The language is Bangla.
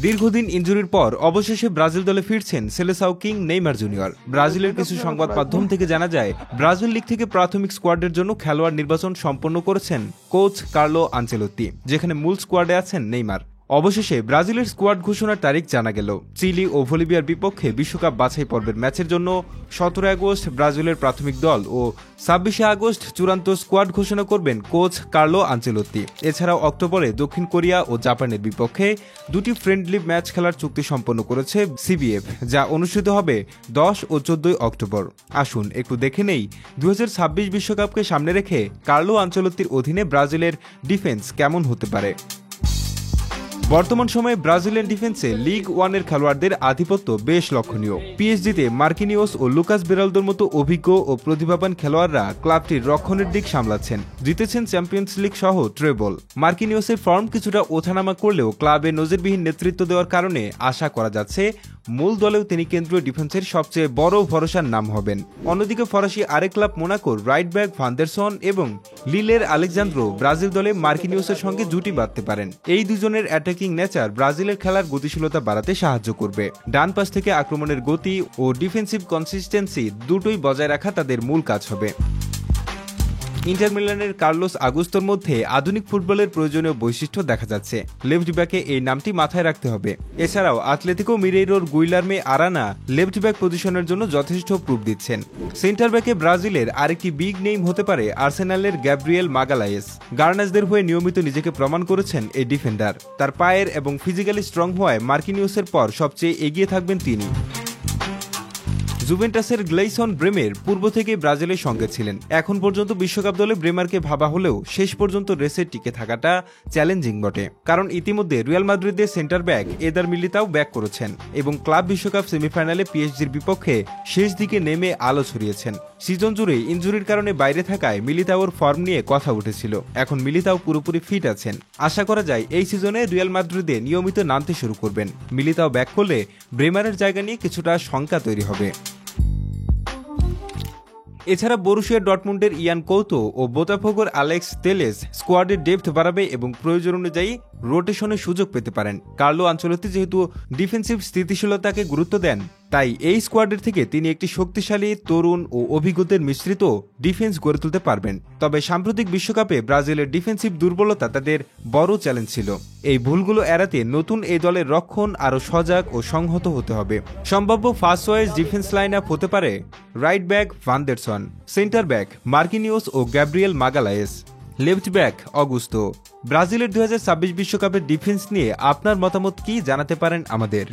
দীর্ঘদিন ইনজুরির পর অবশেষে ব্রাজিল দলে ফিরছেন সেলেসাও কিং নেইমার জুনিয়র। ব্রাজিলের কিছু সংবাদ মাধ্যম থেকে জানা যায়, ব্রাজিল লিগ থেকে প্রাথমিক স্কোয়াডের জন্য খেলোয়াড় নির্বাচন সম্পন্ন করেছেন কোচ কার্লো আনচেলোত্তি, যেখানে মূল স্কোয়াডে আছেন নেইমার। অবশেষে ব্রাজিলের স্কোয়াড ঘোষণার তারিখ জানা গেল। চিলি ও বলিভিয়ার বিপক্ষে বিশ্বকাপ বাছাই পর্বের ম্যাচের জন্য 17 আগস্ট ব্রাজিলের প্রাথমিক দল ও 26 আগস্ট চূড়ান্ত স্কোয়াড ঘোষণা করবেন কোচ কার্লো আনচেলোত্তি। এছাড়াও অক্টোবরে দক্ষিণ কোরিয়া ও জাপানের বিপক্ষে দুটি ফ্রেন্ডলি ম্যাচ খেলার চুক্তি সম্পন্ন করেছে সিবিএফ, যা অনুষ্ঠিত হবে 10 ও 14 অক্টোবর। আসুন একটু দেখে নেই 2026 বিশ্বকাপকে সামনে রেখে কার্লো আনচেলোত্তির অধীনে ব্রাজিলের ডিফেন্স কেমন হতে পারে। বর্তমান সময়ে ব্রাজিলিয়ান ডিফেন্সে লিগ ওয়ানের খেলোয়াড়দের আধিপত্য বেশ লক্ষণীয়। পিএসজিতে মার্কিনিওস ও লুকাস বেরালদোর মতো অভিজ্ঞ ও প্রতিভাবান খেলোয়াড়রা ক্লাবটির রক্ষণের দিক সামলাচ্ছেন, জিতেছেন চ্যাম্পিয়ন্স লিগ সহ ট্রেবল। মার্কিনিওসের ফর্ম কিছুটা ওঠানামা করলেও ক্লাবে নজিরবিহীন নেতৃত্ব দেওয়ার কারণে আশা করা যাচ্ছে মূল দলেও তিনি কেন্দ্রীয় ডিফেন্সের সবচেয়ে বড় ভরসার নাম হবেন। অন্যদিকে ফরাসি আরেক ক্লাব মোনাকোর রাইট ব্যাক ভান্ডারসন এবং লিলের আলেকজান্দ্রো ব্রাজিল দলে মার্কিনিওসের সঙ্গে জুটি বাঁধতে পারেন। এই দুজনের অ্যাটাকিং নেচার ব্রাজিলের খেলার গতিশীলতা বাড়াতে সাহায্য করবে। ডান পাশ থেকে আক্রমণের গতি ও ডিফেন্সিভ কনসিস্টেন্সি দুটোই বজায় রাখা তাদের মূল কাজ হবে। ইন্টার মিলানের কার্লোস আগুস্তোর মধ্যে আধুনিক ফুটবলের প্রয়োজনীয় বৈশিষ্ট্য দেখা যাচ্ছে। লেফট ব্যাকে এই নামটি মাথায় রাখতে হবে। এছাড়াও আতলেতিকো মিরেইরোর গুইলার্মে আরানা লেফট ব্যাক পজিশনের জন্য যথেষ্ট প্রুফ দিচ্ছেন। সেন্টার ব্যাকে ব্রাজিলের আরেকটি বিগ নেম হতে পারে আর্সেনালের গ্যাব্রিয়েল মাগালায়েস। গার্নাসদের হয়ে নিয়মিত নিজেকে প্রমাণ করেছেন এই ডিফেন্ডার। তার পায়ের এবং ফিজিক্যালি স্ট্রং হওয়ায় মার্কিনিওসের পর সবচেয়ে এগিয়ে থাকবেন তিনি। জুভেন্টাসের গ্লেইসন ব্রেমের পূর্ব থেকে ব্রাজিলের সঙ্গে ছিলেন। এখন পর্যন্ত বিশ্বকাপ দলে ব্রেমারকে ভাবা হলেও শেষ পর্যন্ত রেসে টিকে থাকাটা চ্যালেঞ্জিং বটে, কারণ ইতিমধ্যে রিয়াল মাদ্রিদের centre back either Militao back করেছেন এবং ক্লাব বিশ্বকাপ সেমিফাইনালে পিএসজির বিপক্ষে শেষ দিকে নেমে আলো ছড়িয়েছেন। সিজন জুড়ে ইনজুরির কারণে বাইরে থাকায় মিলিতাওর ফর্ম নিয়ে কথা উঠেছিল। এখন মিলিতাও পুরোপুরি ফিট আছেন। আশা করা যায় এই সিজনে রিয়াল মাদ্রিদে নিয়মিত নামতে শুরু করবেন। মিলিতাও ব্যাক করলে ব্রেমারের জায়গা নিয়ে কিছুটা শঙ্কা তৈরি হবে। এছাড়া বরুসিয়া ডর্টমুন্ডের ইয়ান কৌতো ও বোতাফোগোর আলেক্স তেলেস স্কোয়াডের ডেপথ বাড়াবে এবং প্রয়োজন অনুযায়ী রোটেশনের সুযোগ পেতে পারেন। কার্লো আনচেলোত্তি যেহেতু ডিফেন্সিভ স্থিতিশীলতাকে গুরুত্ব দেন, তাই এই স্কোয়াডের থেকে তিনি একটি শক্তিশালী, তরুণ ও অভিজ্ঞদের মিশ্রিত ডিফেন্স গড়ে তুলতে পারবেন। তবে সাম্প্রতিক বিশ্বকাপে ব্রাজিলের ডিফেন্সিভ দুর্বলতা তাদের বড় চ্যালেঞ্জ ছিল। এই ভুলগুলো এড়াতে নতুন এই দলের রক্ষণ আরও সজাগ ও সংহত হতে হবে। সম্ভাব্য first choice defence line up হতে পারে right back Vanderson, centre back Marquinhos ও Gabriel Magalhaes, left back Augusto. ব্রাজিলের 2026 বিশ্বকাপের ডিফেন্স নিয়ে আপনার মতামত কি জানাতে পারেন আমাদের।